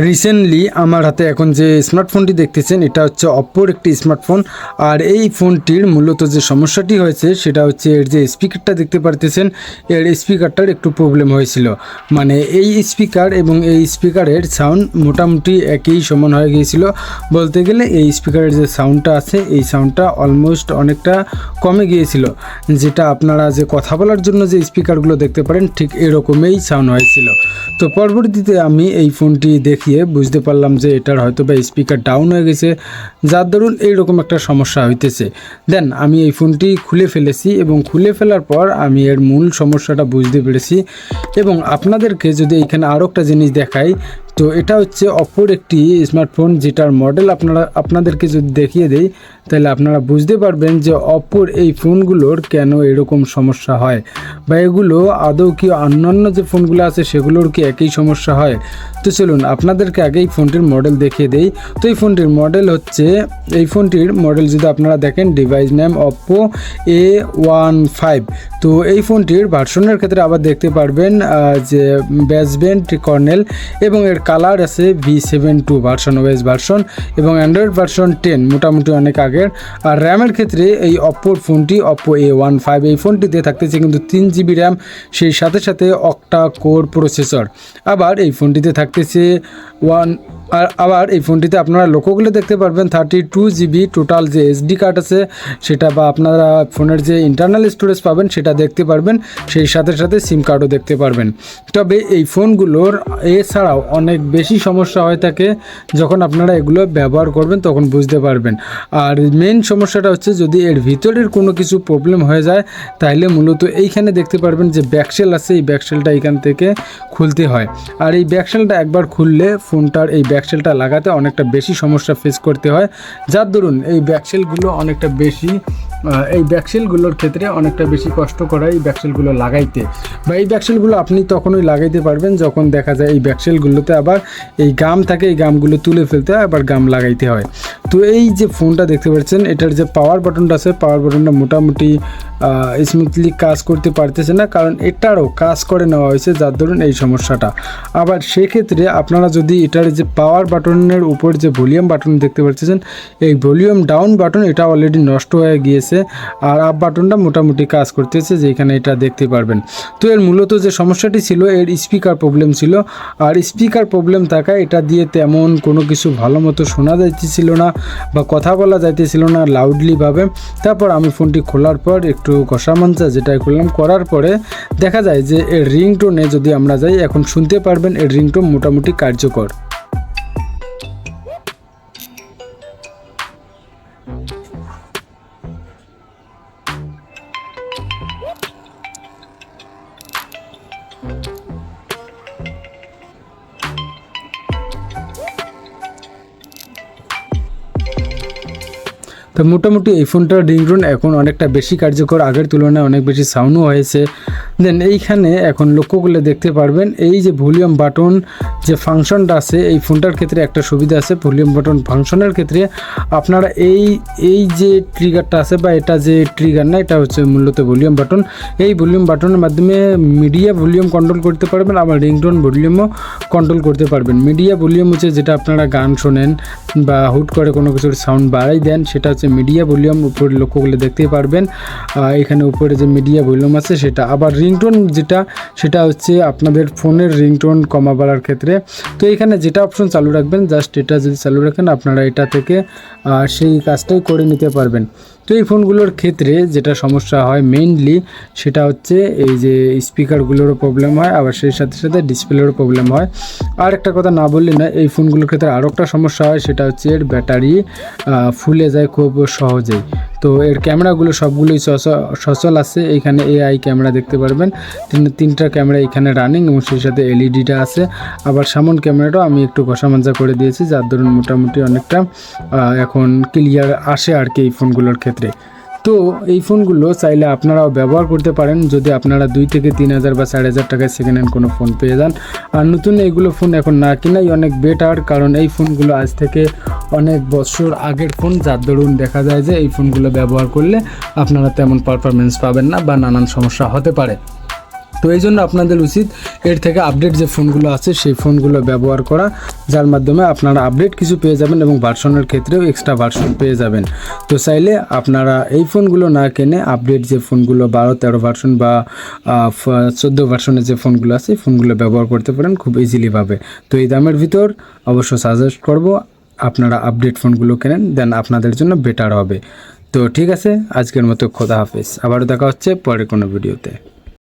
Recently আমার হাতে এখন যে স্মার্টফোনটি দেখতেছেন এটা হচ্ছে অপ্পোর একটি স্মার্টফোন। আর এই ফোনটির মূলত যে সমস্যাটি হয়েছে সেটা হচ্ছে এর যে স্পিকারটা দেখতে পারতেছেন, এর স্পিকারটার একটু প্রবলেম হয়েছিল। মানে এই স্পিকার এবং এই স্পিকারের সাউন্ড মোটামুটি একই সমান হয়ে গিয়েছিল। বলতে গেলে এই স্পিকারের যে সাউন্ডটা আছে এই সাউন্ডটা অলমোস্ট অনেকটা কমে গিয়েছিল, যেটা আপনারা যে কথা বলার জন্য যে স্পিকারগুলো দেখতে পারেন ঠিক এরকমই সাউন্ড হয়েছিল। তো পরবর্তীতে আমি এই ফোনটি দেখিয়ে বুঝতে পারলাম যে এটার হয়তো বা স্পিকার ডাউন হয়ে গেছে, যার দরুন এইরকম একটা সমস্যা হইতেছে। দেন আমি এই ফোনটি খুলে ফেলেছি এবং খুলে ফেলার পর আমি এর মূল সমস্যাটা বুঝতে পেরেছি। এবং আপনাদেরকে যদি এখানে আরও একটা জিনিস দেখাই, তো এটা হচ্ছে অপর একটি স্মার্টফোন যেটার মডেল আপনাদেরকে যদি দেখিয়ে দেই তাহলে আপনারা বুঝতে পারবেন যে অপর এই ফোনগুলোর কেন এরকম সমস্যা হয়, বা এগুলো আদৌ কি অন্যান্য যে ফোনগুলো আছে সেগুলোর কি একই সমস্যা হয়। তো চলুন আপনাদেরকে আগে এই ফোনটির মডেল দেখিয়ে দেই। তো এই ফোনটির মডেল হচ্ছে, এই ফোনটির মডেল যদি আপনারা দেখেন ডিভাইস নেম অপ্পো A15। তো এই ফোনটির ভার্সনের ক্ষেত্রে আবার দেখতে পারবেন যে বেসব্যান্ড কর্নেল, এবং এর কালার আছে V72 ভার্সন, ওএস ভার্সন, এবং অ্যান্ড্রয়েড ভার্সন 10 মোটামুটি অনেক আগের। আর র্যামের ক্ষেত্রে এই অপ্পোর ফোনটি অপ্পো A15 এই ফোনটিতে থাকতেছে কিন্তু 3GB র্যাম, সেই সাথে সাথে অক্টা কোর প্রসেসর। আবার এই ফোনটিতে থাকতেছে আবার এই ফোনটিতে আপনারা লক্ষ্যগুলো দেখতে পারবেন 32GB টোটাল যে SD কার্ড আছে সেটা, বা আপনারা ফোনের যে ইন্টারনাল স্টোরেজ পাবেন সেটা দেখতে পারবেন, সেই সাথে সাথে সিম কার্ডও দেখতে পারবেন। তবে এই ফোনগুলোর এছাড়াও অনেক বেশি সমস্যা হয়ে থাকে, যখন আপনারা এগুলো ব্যবহার করবেন তখন বুঝতে পারবেন। আর মেইন সমস্যাটা হচ্ছে যদি এর ভিতরের কোনো কিছু প্রবলেম হয়ে যায় তাহলে মূলত এইখানে দেখতে পারবেন যে ব্যাকসেল আছে, এই ব্যাকসেলটা এইখান থেকে খুলতে হয়। আর এই ব্যাকসেলটা একবার খুললে ফোনটার এই ব্যাকসেলটা লাগাতে অনেকটা বেশি সমস্যা ফেস করতে হয়, যার দরুন এই ব্যাকসেলগুলো অনেকটা বেশি এই ব্যাকসেলগুলোর ক্ষেত্রে অনেকটা বেশি কষ্ট করায় এই ব্যাকসেলগুলো লাগাইতে, বা এই ব্যাকসেলগুলো আপনি তখনই লাগাইতে পারবেন যখন দেখা যায় এই ব্যাকসেলগুলোতে আবার এই গাম থাকে, এই গামগুলো তুলে ফেলতে হয়, আবার গাম লাগাইতে হয়। তো এই যে ফোনটা দেখতে পাচ্ছেন এটার যে পাওয়ার বাটনটা আছে, পাওয়ার বাটনটা মোটামুটি স্মুথলি কাজ করতে পারতেছে না, কারণ এটারও কাজ করে নেওয়া হয়েছে, যার ধরুন এই সমস্যাটা। আবার সেক্ষেত্রে আপনারা যদি এটার যে পাওয়ার বাটনের উপর যে ভলিউম বাটন দেখতে পাচ্ছেন, এই ভলিউম ডাউন বাটন এটা অলরেডি নষ্ট হয়ে গিয়েছে, আর আপ বাটনটা মোটামুটি কাজ করতেছে, যেখানে এটা দেখতে পারবেন। তো এর মূলত যে সমস্যাটি ছিল এর স্পিকার প্রবলেম ছিল, আর স্পিকার প্রবলেম থাকায় এটা দিয়ে তেমন কোনো কিছু ভালো মতো শোনা যাইতেছিল না, বা কথা বলা যাইতেছিল না লাউডলিভাবে। তারপর আমি ফোনটি খোলার পর একটু ঘষা মাঞ্জা যেটাই করলাম, করার পরে দেখা যায় যে এর রিংটোনে যদি আমরা যাই এখন শুনতে পারবেন এর রিংটোন মোটামুটি কার্যকর। তো মোটামুটি এই ফোনটার রিংটোন এখন অনেকটা বেশি কার্যকর, আগের তুলনায় অনেক বেশি সাউন্ডও হয়েছে। দেন এইখানে এখন লক্ষ্য করলে দেখতে পারবেন এই যে ভলিউম বাটন যে ফাংশনটা আছে এই ফোনটার ক্ষেত্রে একটা সুবিধা আছে। ভলিউম বাটন ফাংশনের ক্ষেত্রে আপনারা এই যে ট্রিগারটা আছে, বা এটা যে ট্রিগার না, এটা হচ্ছে মূলত ভলিউম বাটন। এই ভলিউম বাটনের মাধ্যমে মিডিয়া ভলিউম কন্ট্রোল করতে পারবেন, আবার রিংটোন ভলিউমও কন্ট্রোল করতে পারবেন। মিডিয়া ভলিউম হচ্ছে যেটা আপনারা গান শোনেন বা হুট করে কোনো কিছুর সাউন্ড বাড়াই দেন, সেটা হচ্ছে মিডিয়া ভলিউম। উপরে লক্ষ্য করলে দেখতে পারবেন এখানে উপরে যে মিডিয়া ভলিউম আছে সেটা। আবার রিংটোন যেটা, সেটা হচ্ছে আপনাদের ফোনের রিংটোন কমা বাড়ার ক্ষেত্রে। তো এখানে যেটা অপশন চালু রাখবেন, জাস্ট এটা যদি চালু রাখেন আপনারা এটা থেকে সেই কাজটাই করে নিতে পারবেন। তো এই ফোনগুলোর ক্ষেত্রে যেটা সমস্যা হয় মেইনলি সেটা হচ্ছে এই যে স্পিকারগুলোরও প্রবলেম হয়, আবার সেই সাথে সাথে ডিসপ্লেরও প্রবলেম হয়। আর একটা কথা না বললে না, এই ফোনগুলোর ক্ষেত্রে আরও একটা সমস্যা হয়, সেটা হচ্ছে এর ব্যাটারি ফুলে যায় খুব সহজেই। তো এর ক্যামেরাগুলো সবগুলোই সচল আছে। এইখানে AI ক্যামেরা দেখতে পারবেন, তিনটা ক্যামেরা এখানে রানিং, এবং সেই সাথে LEDটা আছে। আবার সামন ক্যামেরাটাও আমি একটু ঘষামাঞ্জা করে দিয়েছি, যার দরুন মোটামুটি অনেকটা এখন ক্লিয়ার আসে আর কি এই ফোনগুলোর ক্ষেত্রে। তো এই ফোনগুলো চাইলে আপনারাও ব্যবহার করতে পারেন যদি আপনারা 2 থেকে 3 হাজার বা 4,500 টাকায় সেকেন্ড হ্যান্ড কোনো ফোন পেয়ে যান। আর নতুন এইগুলো ফোন এখন না কিনাই অনেক বেটার, কারণ এই ফোনগুলো আজ থেকে অনেক বছর আগের ফোন, যার দরুন দেখা যায় যে এই ফোনগুলো ব্যবহার করলে আপনারা তেমন পারফরমেন্স পাবেন না, বা নানান সমস্যা হতে পারে। তো এই জন্য আপনাদের উচিত এর থেকে আপডেট যে ফোনগুলো আছে সেই ফোনগুলো ব্যবহার করা, যার মাধ্যমে আপনারা আপডেট কিছু পেয়ে যাবেন এবং ভার্সনের ক্ষেত্রেও এক্সট্রা ভার্সন পেয়ে যাবেন। তো চাইলে আপনারা এই ফোনগুলো না কিনে আপডেট যে ফোনগুলো 12-13 ভার্সন বা 14 ভার্সনের যে ফোনগুলো আছে ফোনগুলো ব্যবহার করতে পারেন খুব ইজিলিভাবে। তো এই দামের ভিতর অবশ্য সাজেস্ট করব আপনারা আপডেট ফোনগুলো কেনেন, দেন আপনাদের জন্য বেটার হবে। তো ঠিক আছে, আজকের মতো খোদা হাফেজ, আবারও দেখা হচ্ছে পরের কোনো ভিডিওতে।